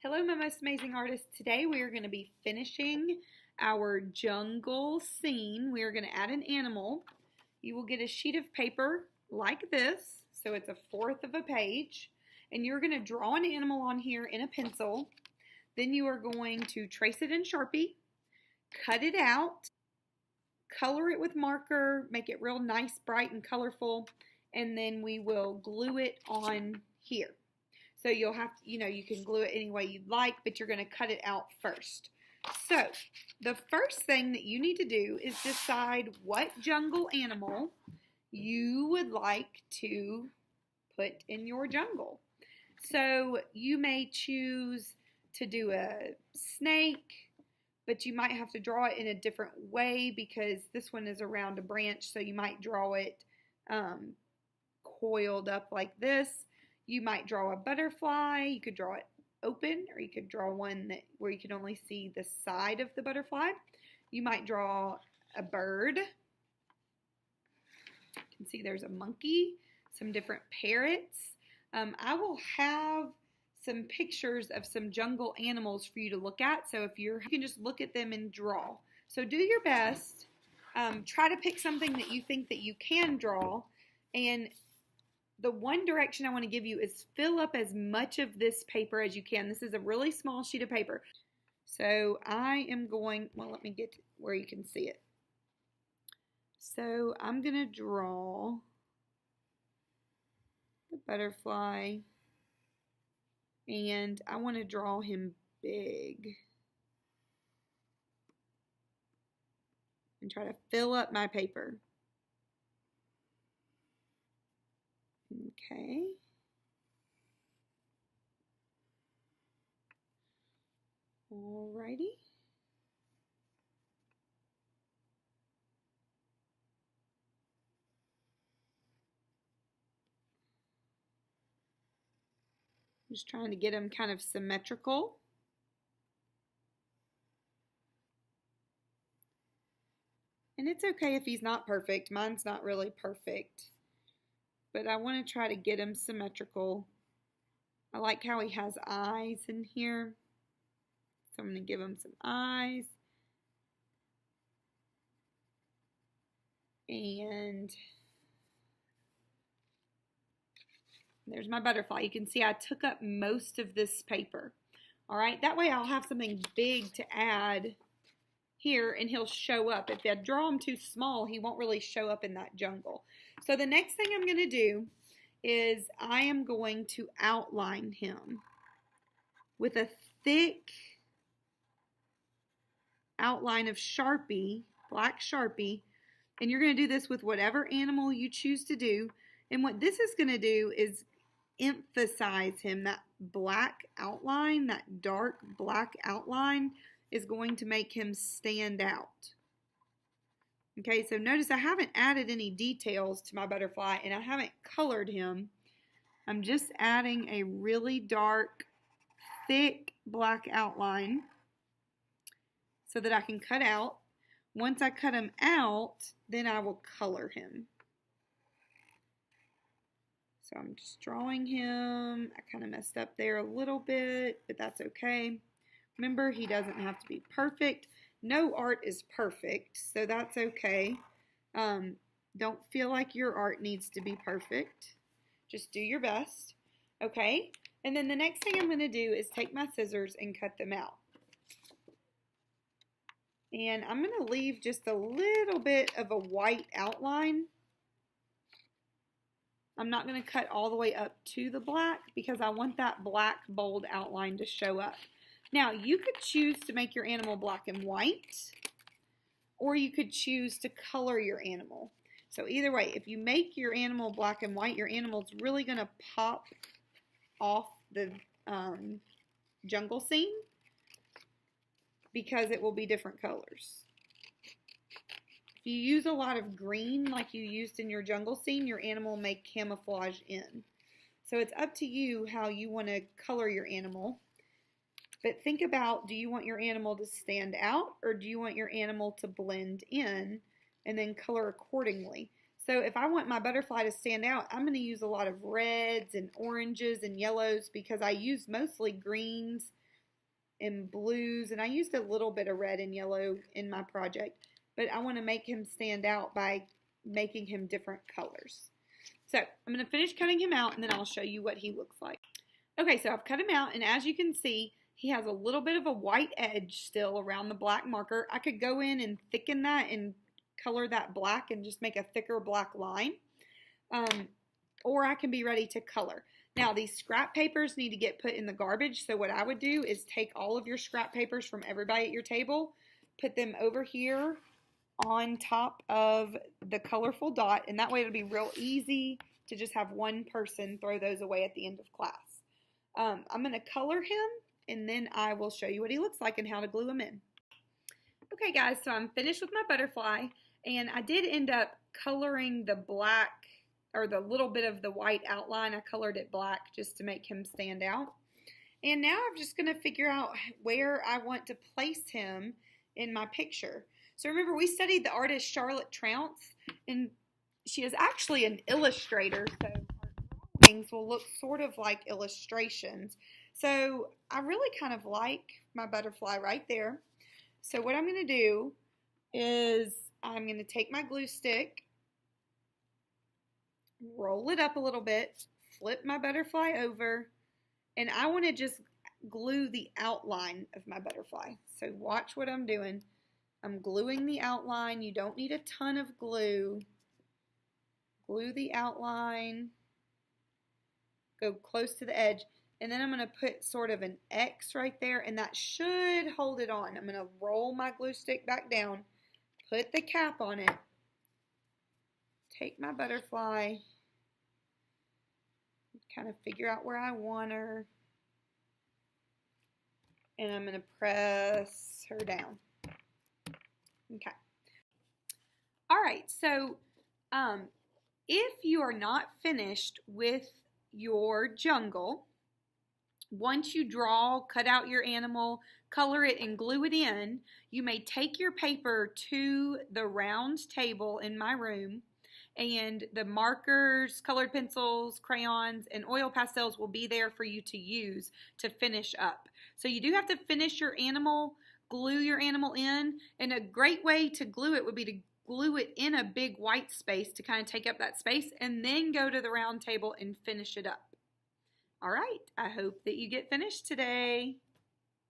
Hello, my most amazing artists. Today we are going to be finishing our jungle scene. We are going to add an animal. You will get a sheet of paper like this, so it's 1/4 of a page, and you're going to draw an animal on here in a pencil. Then you are going to trace it in Sharpie, cut it out, color it with marker, make it real nice, bright, and colorful, and then we will glue it on here. So you'll have to, you can glue it any way you'd like, but you're going to cut it out first. So the first thing that you need to do is decide what jungle animal you would like to put in your jungle. So you may choose to do a snake, but you might have to draw it in a different way because this one is around a branch, so you might draw it coiled up like this. You might draw a butterfly. You could draw it open, or you could draw one where you can only see the side of the butterfly. You might draw a bird. You can see there's a monkey, some different parrots. I will have some pictures of some jungle animals for you to look at. So you can just look at them and draw. So do your best. Try to pick something that you think that you can draw. And the one direction I want to give you is fill up as much of this paper as you can. This is a really small sheet of paper. So I am going, well, let me get where you can see it. So I'm going to draw the butterfly, and I want to draw him big and try to fill up my paper. Okay. Alrighty. Just trying to get them kind of symmetrical. And it's okay if he's not perfect. Mine's not really perfect. But I want to try to get him symmetrical. I like how he has eyes in here. So I'm going to give him some eyes. And there's my butterfly. You can see I took up most of this paper. All right, that way I'll have something big to add here and he'll show up. If I draw him too small, he won't really show up in that jungle. So the next thing I'm going to do is I am going to outline him with a thick outline of Sharpie, black Sharpie, and you're going to do this with whatever animal you choose to do. And what this is going to do is emphasize him. That black outline, that dark black outline is going to make him stand out. Okay, so notice I haven't added any details to my butterfly and I haven't colored him. I'm just adding a really dark, thick black outline so that I can cut out. Once I cut him out, then I will color him. So I'm just drawing him. I kind of messed up there a little bit, but that's okay. Remember, he doesn't have to be perfect. No art is perfect, so that's okay. Don't feel like your art needs to be perfect. Just do your best, okay? And then the next thing I'm going to do is take my scissors and cut them out. And I'm going to leave just a little bit of a white outline. I'm not going to cut all the way up to the black because I want that black bold outline to show up. Now, you could choose to make your animal black and white, or you could choose to color your animal. So either way, if you make your animal black and white, your animal's really going to pop off the jungle scene because it will be different colors. If you use a lot of green like you used in your jungle scene, your animal may camouflage in. So it's up to you how you want to color your animal. But think about, do you want your animal to stand out or do you want your animal to blend in and then color accordingly? So if I want my butterfly to stand out, I'm going to use a lot of reds and oranges and yellows because I use mostly greens and blues, and I used a little bit of red and yellow in my project, but I want to make him stand out by making him different colors. So I'm going to finish cutting him out, and then I'll show you what he looks like. Okay, so I've cut him out, and as you can see, he has a little bit of a white edge still around the black marker. I could go in and thicken that and color that black and just make a thicker black line. Or I can be ready to color. Now, these scrap papers need to get put in the garbage, so what I would do is take all of your scrap papers from everybody at your table, put them over here on top of the colorful dot, and that way it'll be real easy to just have one person throw those away at the end of class. I'm going to color him, and then I will show you what he looks like and how to glue him in. Okay guys, so I'm finished with my butterfly, and I did end up coloring the black, or the little bit of the white outline. I colored it black just to make him stand out. And now I'm just going to figure out where I want to place him in my picture. So remember, we studied the artist Charlotte Trounce, and she is actually an illustrator, so her drawings will look sort of like illustrations. So I really kind of like my butterfly right there. So what I'm going to do is I'm going to take my glue stick, roll it up a little bit, flip my butterfly over, and I want to just glue the outline of my butterfly. So watch what I'm doing. I'm gluing the outline. You don't need a ton of glue. Glue the outline. Go close to the edge. And then I'm going to put sort of an X right there, and that should hold it on. I'm going to roll my glue stick back down, put the cap on it, take my butterfly, kind of figure out where I want her, and I'm going to press her down. Okay. All right, so if you are not finished with your jungle, once you draw, cut out your animal, color it, and glue it in, you may take your paper to the round table in my room, and the markers, colored pencils, crayons, and oil pastels will be there for you to use to finish up. So you do have to finish your animal, glue your animal in, and a great way to glue it would be to glue it in a big white space to kind of take up that space, and then go to the round table and finish it up. All right, I hope that you get finished today.